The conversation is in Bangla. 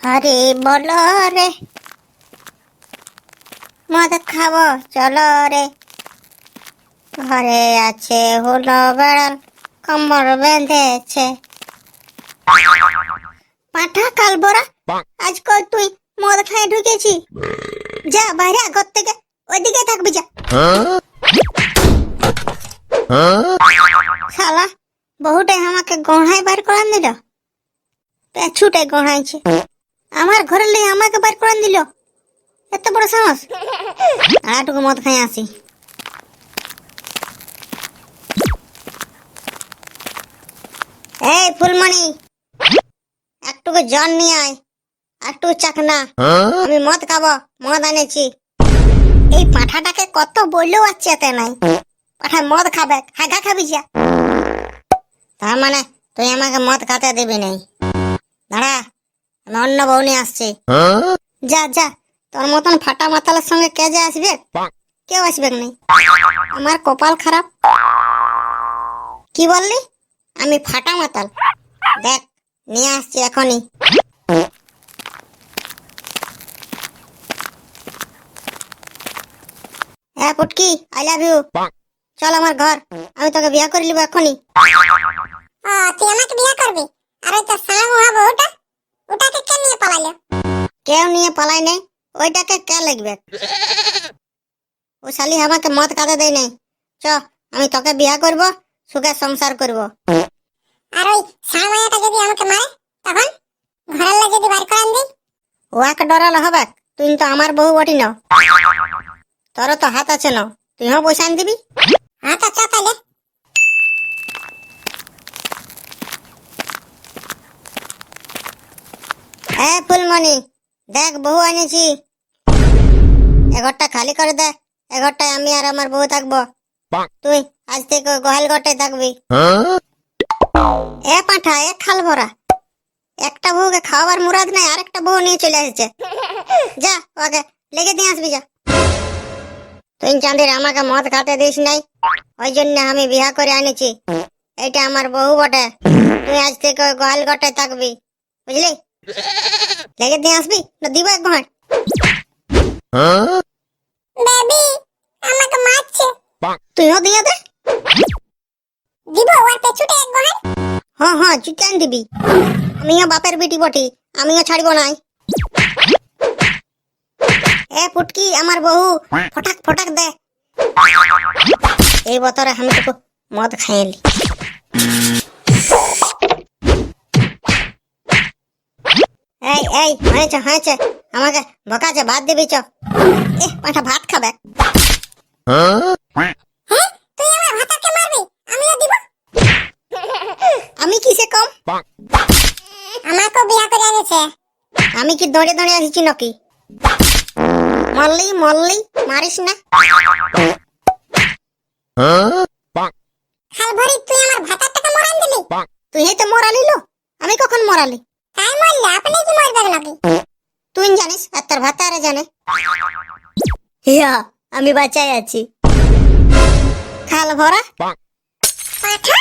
আরে বলো রে, মদ খাবো চলো রে। ঘরে আছে হলো বেড়াল, কম্বল বেঁধেছে। পাঠা কালবরা, আজকাল তুই মদ খাই ঢুকেছি। যা বাইরে ঘর থেকে, ওইদিকে থাকবি যা। শালা বহুটাই আমাকে গড়াই বার করান দিল। পেছুটে গড়াইছে, আমার ঘরে লিয়ে আমাকে বার করান দিল। এত বড় সাহস! আটুকু মদ খাই আসি। এই ফুলমণি, একটুকু জল নিয়ে আয়, একটু চাকনা। আমি মদ খাবো, মদ আনেছি। এই পাঁঠাটাকে কত বললেও আর চেতে নাই। পাঠা মদ খাবে, হাগা খাবি যা। তার মানে তুই আমাকে মদ খাতে দিবি নাই? দাঁড়া, আমি অন্য বউ নিয়ে আসছি। যা যা, তোর মতন ফাটা মাতালের সঙ্গে কে যে আসবে? কেউ আসবে নাই। আমার কপাল খারাপ। কি বললি? আমি ফাটা মাতাল? দেখ, নিয়ে আসছি এখনই। হ্যাঁ পুটকি, আই লাভ ইউ। চল আমার ঘর, আমি তোকে বিয়ে করে নিব এখনই। তুই আমাকে বিয়ে করবি? আর ওই তোর সালা হবো ওটা, ওটাকে কে নিয়ে পালাইলো? কেউ নিয়ে পালাই নাই, ওইটাকে কে লাগবে? ও শালি আমাকে মদ খাতে দেয় নাই। চ, আমি তোকে বিয়ে করব, সুখে সংসার করব। আর ওই সালামায়াটা যদি আমাকে মারে তখন? ঘরের লোক যদি বার করান দিই? ওয়াকে ডরালে হবে? তুই তো আমার বউ বটি ন, তোর তো হাত আছে ন, তুইও পয়সা আনি দিবি। হ্যাঁ তো চ তাইলে। হ্যাঁ ফুলমণি, দেখ বউ আনেছি। এ ঘরটা খালি করে দে, এ ঘরটায় আমি আর আমার বউ থাকবো। তুই আজ থেকে গোহাল ঘরটায় থাকবি। এ পাঁঠা, এ খাল ভরা, একটা বউকে খাওয়াবার মুরাদ নাই, আর একটা বউ নিয়ে চলে এসেছে। যা ওকে লেগে দিয়ে আসবি যা। তুই চাঁদের আমাকে মদ খাতে দিস নাই, ওই জন্য আমি বিয়া করে আনেছি। এইটা আমার বউ বটে। তুই আজ থেকে গোহাল ঘরটায় থাকবি, বুঝলি? লেগে দিয়ে আসবি না দিব এক ঘর? বেবি আমাকে মারছে। তুইও দিয়ে দে। দিব ওর পেছুটে এক গহন। হ্যাঁ হ্যাঁ, চিকেন দিবি। আমিও বাপের বেটি বটি, আমিও ছাড়বো নাই। এ পুটকি, আমার বউ ফটাক ফটাক দে। এই বতরে আমি তোকে মদ খাইলি। এই এই, হয়েছে হয়েছে, আমাকে বকাছে, ভাত দিবি চ। এ পাঁঠা ভাত খাবে। হ্যাঁ, তুই আমার ভাতাকে মারবি, আমিও দিব। আমি কিসে কম? আমাকেও বিয়ে করে আনেছে। আমি কি দৌড়ে দৌড়ে আসছি নাকি? মরলি মরলি, মারিস না। খাল ভরি তুই আমার ভাতাটাকে মরান দিলি। তুই তো মরালি লো, আমি কখন মরালি? তাই মরলে আপনি কি মরবেন নাকি? তুই জানিস আর তোর ভাতারে জানে। হিয়া, আমি বাঁচাই আছি। খাল ভরা পাঠা